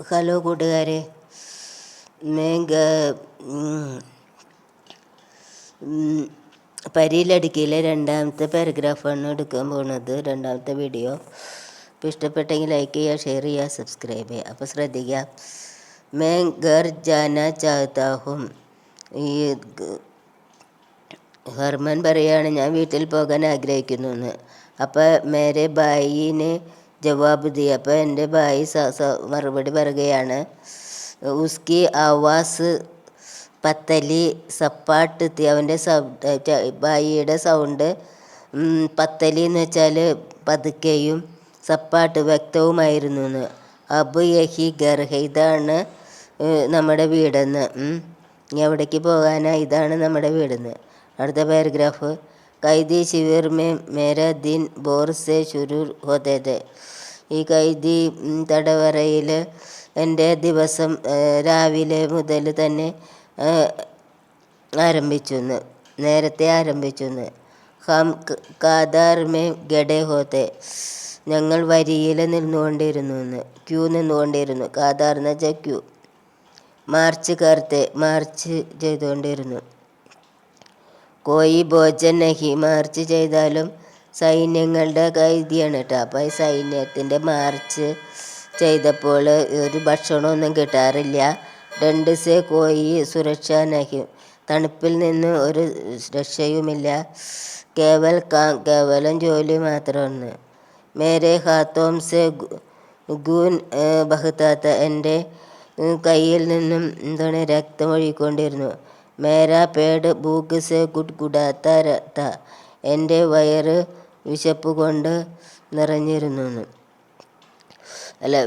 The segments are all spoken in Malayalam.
ഹലോ കൂട്ടുകാരെ, പരിയിലടുക്കിയിലെ രണ്ടാമത്തെ പാരഗ്രാഫാണ് എടുക്കാൻ പോകുന്നത്, രണ്ടാമത്തെ വീഡിയോ. അപ്പോൾ ഇഷ്ടപ്പെട്ടെങ്കിൽ ലൈക്ക് ചെയ്യുക, ഷെയർ ചെയ്യുക, സബ്സ്ക്രൈബ് ചെയ്യുക. അപ്പോൾ ശ്രദ്ധിക്കുക. മേ ഘർ ജാന ചാഹത്താ ഹും. ഈ ഹർമൻ പറയാണ്, ഞാൻ വീട്ടിൽ പോകാൻ ആഗ്രഹിക്കുന്നു എന്ന്. അപ്പോൾ മേരെ ഭായിനെ ജവാബ് ദിയ. അപ്പോൾ എൻ്റെ ഭായി മറുപടി പറയുകയാണ്, ഉസ്കി ആവാസ് പത്തലി സപ്പാട്ട് തി. അവൻ്റെ ഭായിയുടെ സൗണ്ട് പത്തലി എന്ന് വെച്ചാൽ പതുക്കെയും സപ്പാട്ട് വ്യക്തവുമായിരുന്നു എന്ന്. അബ് യഹി ഗർഹ, ഇതാണ് നമ്മുടെ വീടെന്ന്. ഇനി എവിടേക്ക് പോകാനാ, ഇതാണ് നമ്മുടെ വീടെന്ന്. അടുത്ത പാരഗ്രാഫ്, കൈദി ശിവിർ മേ മേരാ ദിൻ ബോർ സെ ശുരു ഹോതേ ഥേ. ഈ കൈദി തടവറയിൽ എൻ്റെ ദിവസം രാവിലെ മുതൽ തന്നെ നേരത്തെ ആരംഭിച്ചു. ഹം കാതാർ മേ ഗഡേ ഹോത്തെ. ഞങ്ങൾ വരിയിൽ നിന്നുകൊണ്ടിരുന്നു. കാതാർ എന്ന് വെച്ചാൽ ക്യൂ. മാർച്ച് കർത്തെ, മാർച്ച് ചെയ്തുകൊണ്ടിരുന്നു. കോയി ഭോജൻ നഹി, മാർച്ച് ചെയ്താലും സൈന്യങ്ങളുടെ കൈദിയാണ് കേട്ടോ. അപ്പോൾ ഈ സൈന്യത്തിൻ്റെ മാർച്ച് ചെയ്തപ്പോൾ ഒരു ഭക്ഷണമൊന്നും കിട്ടാറില്ല. രണ്ട് സേ കോയി സുരക്ഷ നഹി, തണുപ്പിൽ നിന്ന് ഒരു രക്ഷയുമില്ല. കേവലം ജോലി മാത്രമാണ്. മേരെ ഹാത്തോം സെ ഗൂൻ ബഹ്താത്ത, എൻ്റെ കയ്യിൽ നിന്നും രക്തം ഒഴുകിക്കൊണ്ടിരുന്നു. മേരാ പേട് ഭൂക്ക് സെ ഗുഡ്ഗുഡാത്ത ത, എൻ്റെ വയറ് വിശപ്പ് കൊണ്ട് നിറഞ്ഞിരുന്നു.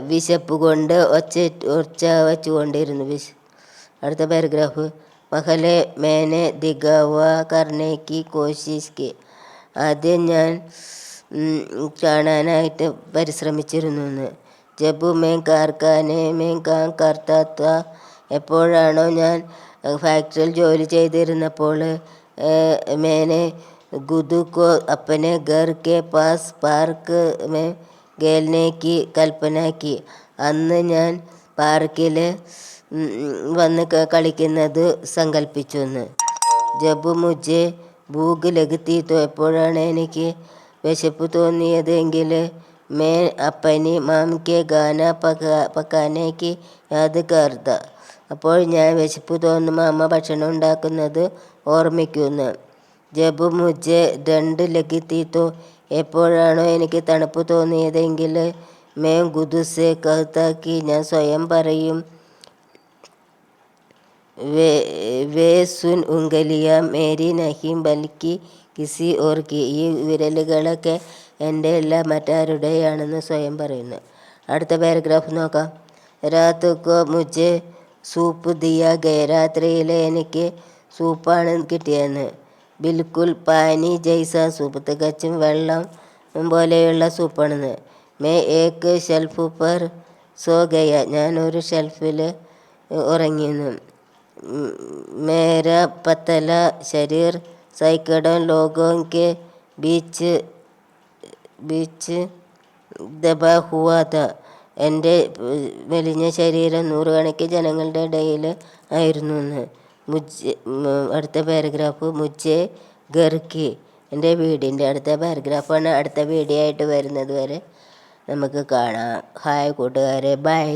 വിശപ്പ് കൊണ്ട് ഒച്ച വച്ചുകൊണ്ടിരുന്നു. അടുത്ത പാരഗ്രാഫ്, പഹലെ മേനെ ദിഗാവ കർണേക്ക് കോശിഷ് കി. ആദ്യം ഞാൻ കാണാനായിട്ട് പരിശ്രമിച്ചിരുന്നു. ജബ് മേ കാർഖാനെ മേ കാം കർത്താ ഥാ, എപ്പോഴാണോ ഞാൻ ഫാക്ടറിയിൽ ജോലി ചെയ്തിരുന്നപ്പോൾ മേനെ ഗുദു കോ അപ്പനെ ഘർ കെ പാസ് പാർക്ക് മേ ഖേൽനേക്ക് കൽപ്പനാക്കി. അന്ന് ഞാൻ പാർക്കിൽ വന്ന് കളിക്കുന്നത് സങ്കല്പിച്ചു എന്ന്. ജബ് മുझे ഭൂഖ് ലഗ്തി തോ, എപ്പോഴാണ് എനിക്ക് വിശപ്പ് തോന്നിയതെങ്കിൽ മേ അപ്പനി മാം കെ ഗാന പക്കാനേക്ക് യാദ് കർത്ത, അപ്പോൾ ഞാൻ വിശപ്പ് തോന്നുമ്പോൾ അമ്മ ഭക്ഷണം ഉണ്ടാക്കുന്നത് ഓർമ്മിക്കുന്നു. ജബ് മുझे രണ്ട് ലഗ്തി തോ, എപ്പോഴാണോ എനിക്ക് തണുപ്പ് തോന്നിയതെങ്കിൽ മേ ഗുദു സെ കഹ്താക്കി, ഞാൻ സ്വയം പറയും, വേ Sun ഉംഗലിയ Mary Nahin Balki കിസി or കി. ഈ വിരലുകളൊക്കെ എൻ്റെ അല്ല മറ്റാരുടെയാണെന്ന് സ്വയം പറയുന്നു. അടുത്ത പാരഗ്രാഫ് നോക്കാം. രാത് കോ മുझे സൂപ്പ് ദിയ ഗയ, രാത്രിയിൽ എനിക്ക് സൂപ്പാണ് കിട്ടിയെന്ന്. ബിൽക്കുൽ പാനി ജൈസ സൂപ്പ്, തികച്ചും വെള്ളം പോലെയുള്ള സൂപ്പാണെന്ന്. മേ ഏക് ഷെൽഫ് പർ സോ ഗയ, ഞാൻ ഒരു ഷെൽഫിൽ ഉറങ്ങിയെന്ന്. മേരാ പത്തല ശരീർ സൈക്കഡോं ലോഗോं के बीच ദബാ ഹുവാ ഥാ, എൻ്റെ മെലിഞ്ഞ ശരീരം നൂറുകണക്കിന് ജനങ്ങളുടെ ഇടയിൽ ആയിരുന്നു എന്ന്. അടുത്ത പാരഗ്രാഫ്, മുझे ഘർ കി, എൻ്റെ വീടിൻ്റെ അടുത്ത പാരഗ്രാഫാണ്. അടുത്ത വീഡിയോ ആയിട്ട് വരുന്നത് വരെ നമുക്ക് കാണാം. ഹായ് കൂട്ടുകാരെ, ബൈ.